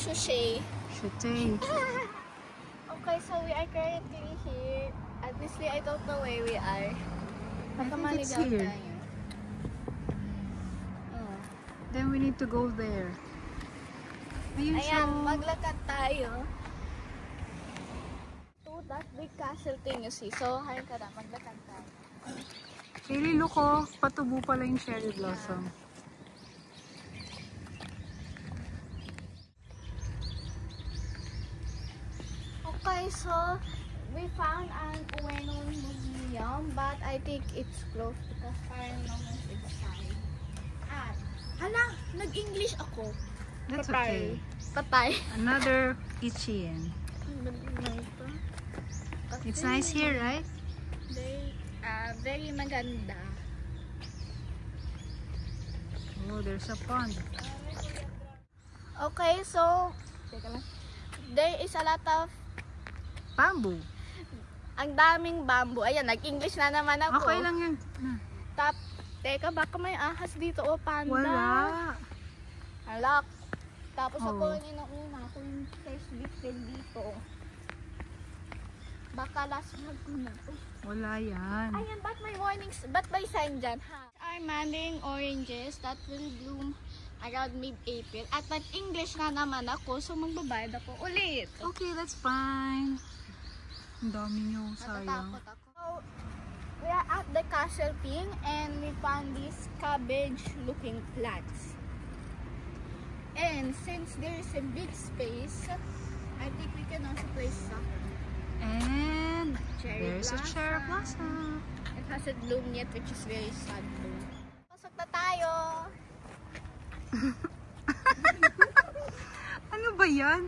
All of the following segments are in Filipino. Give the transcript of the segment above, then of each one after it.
Shushay. Shutay. Okay, so we are currently here. Honestly, I don't know where we are. Baka think it's maligaw here. tayo. Oh. Then we need to go there. Ayun siya. Ayan, maglakad tayo. To that big castle thing you see. So, hayun ka na, maglakad tayo. Really, look oh. Patubo pala yung cherry blossom. Okay, so we found an Ueno museum, but I think it's closed because parang no one's inside. At, hala, nag-English ako. That's Patay. okay. Patay. Another Ichian. It's nice here, right? Very maganda. Oh, there's a pond. Okay, so there is a lot of Bamboo. ang daming bamboo. Ayan, nag-English na naman ako. Okay lang yan. Teka, baka may ahas dito o panda. Wala. Alak. Tapos ako Oh. yung inauna. Ako yung first victim dito. Baka last vlog ko na to. Wala yan. Ayan, ba't may warnings? Ba't may sign dyan? Ha? Are mandarin oranges that will bloom around mid-April. At nag-English na naman ako, so magbabayad ako ulit. Okay, that's fine. Ang dami nyo, sayang. Natatakot ako. So, we are at the castle thing and we found these cabbage-looking plants. And since there is a big space, I think we can also place soccer. And Cherry there's a cherry blossom. It hasn't bloomed yet, which is very sad though. Pasok na tayo! Ano ba yan?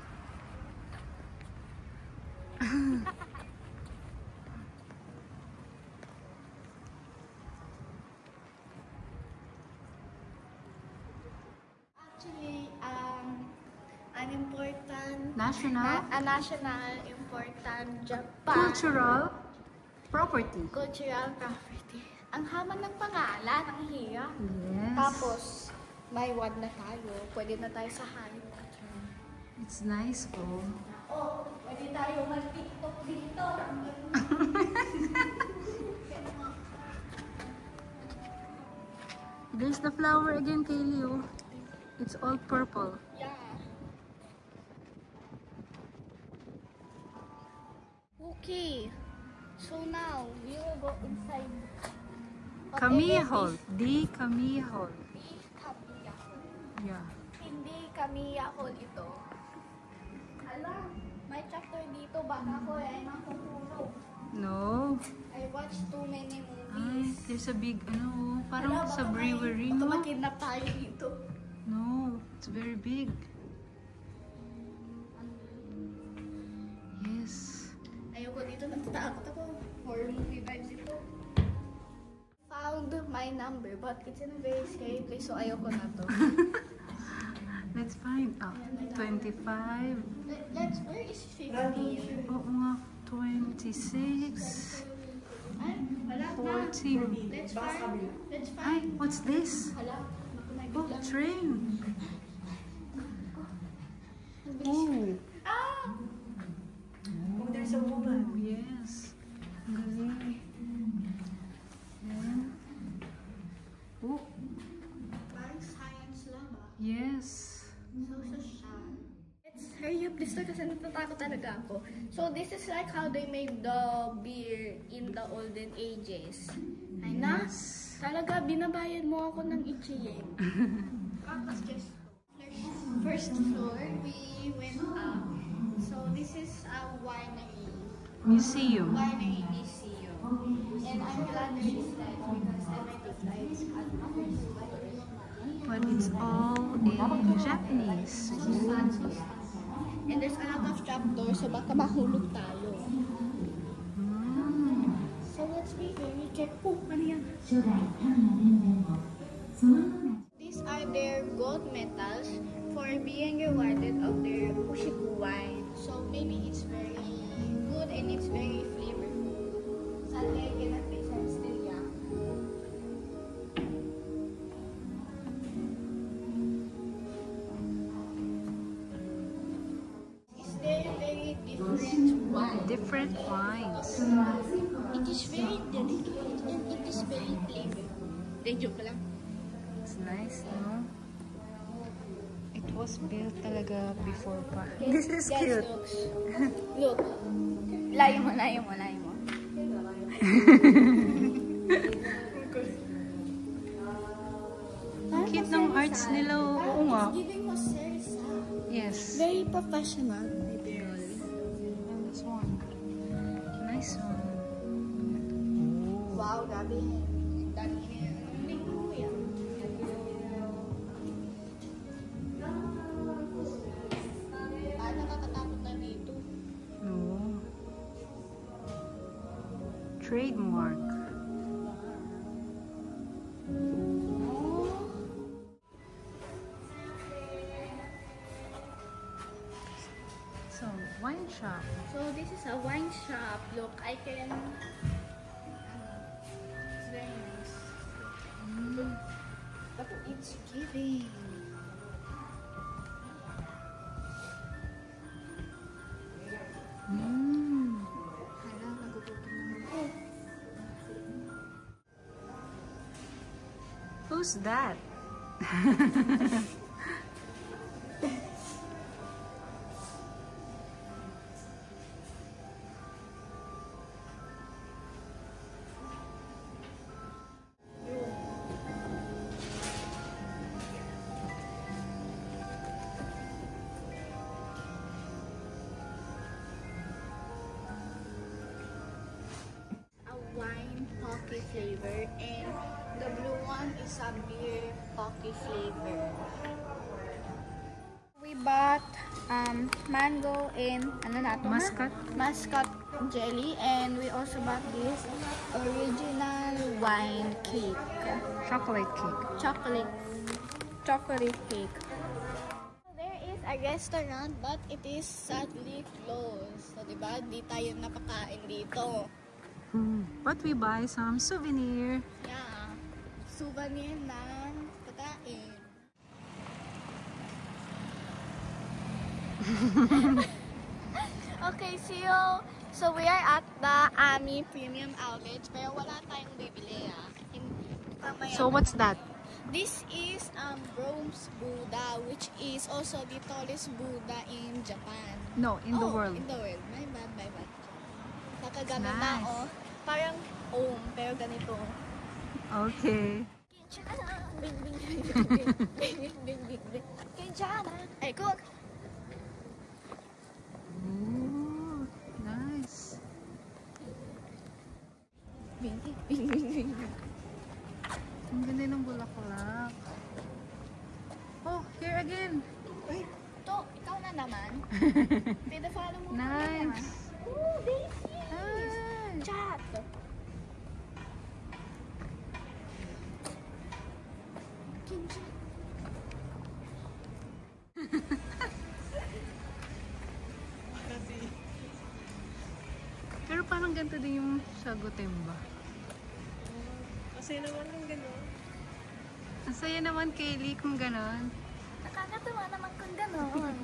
Actually, an important National a national important Japan cultural property. cultural property. Ang haba ng pangalan, ang hiya. Yes. Tapos, may wad na tayo. Pwede na tayo sa Harry Potter. It's nice oh. Oh, pwede tayo mag-TikTok dito. There's the flower again, Kaylee. Oh. It's all purple. Yeah. Okay. So now, we will go inside. Kamiya Hall. The Kamiya Hall. Hindi Kamiya Hall. Yeah. Hindi Kamiya Hall ito. Alam, may chapter dito. Baka ako ay makutulog. No. I watched too many Ay, movies. there's a big, ano, parang Hala, sa baka brewery, baka no? makidnap tayo dito. No, it's very big. Yes. Ayoko dito, natatakot ako. Horror movie vibes ito. Found my number, but it's in a very scary place, so ayoko na to. Let's find out. 25. Where is 50? Oo nga, 26. Ay, wala na. 40. Let's find. Ay, what's this? Hala, naku, Oh, nabiglang. train. Ang bilis. Oh. Ah! Oh, there's a woman. Yes. Ang galing. Ayan. Oh, Parang science lab ah. yes. So social. Let's hurry up this kasi natatakot talaga ako. So this is like how they made the beer in the olden ages. Ay na, talaga binabayad mo ako ng ichiyen. First floor, we went up. So this is a winery. Museum. Winery museum. And I'm glad there is lights because I might take lights at others. But it's all in Japanese. So sad, so sad. And there's a lot of trapdoors, so baka mahulog tayo. So let's be very careful. Ano yan? These are their gold medals for being rewarded of their Ushiku wine. So maybe it's very good and it's very flavorful. Sadly, I cannot taste. I'm still young. Joke lang. It's nice, no? It was built talaga before pa. This is Guys, cute. Look. Layo mo. Cute ng arts nila. Oo nga. Giving us serious. Yes. Very professional. And this one. Nice one. Wow, grabe. Dami niya. Hindi ko yan. Nakakatakot na dito. No. Trademark. So, wine shop. So this is a wine shop. Look, I can. It's very nice. But it's giving. Hala, nagugutom naman ako. Who's that? A wine pocky flavor, and the blue one is a beer pocky flavor. We bought mango and ano na to? Muscat? Muscat jelly, and we also bought this original wine cake. Chocolate cake. Chocolate cake. There is a restaurant, but it is sadly closed. So, diba? Di tayo napakain dito. But we buy some souvenir. Yeah. Souvenir ng pagkain. Okay, so we are at the Ami Premium Outlet, pero wala tayong bibili, ah. So what's that? This is Rome's Buddha, which is also the tallest Buddha in Japan. No, in the world. In the world. My bad. Nakagano na, Nice. oh. Parang pero ganito. Okay. Kinchana! Bing, bing, bing, bing, bing, bing, bing. Kinchana! Ay, cook! Ooh, nice. Bing, bing, bing, bing, bing. Ang ganda ng bulaklak. Oh, here again. Uy, to, ikaw na naman. Pina-follow mo Nice. Ooh, Daisy! Hi. Chat! Kinchana! Pero parang ganito din yung sa Gotemba. Kasi naman ang gano'n. Ang saya naman, Kaylee, kung ganon. Nakakatawa naman kung gano'n.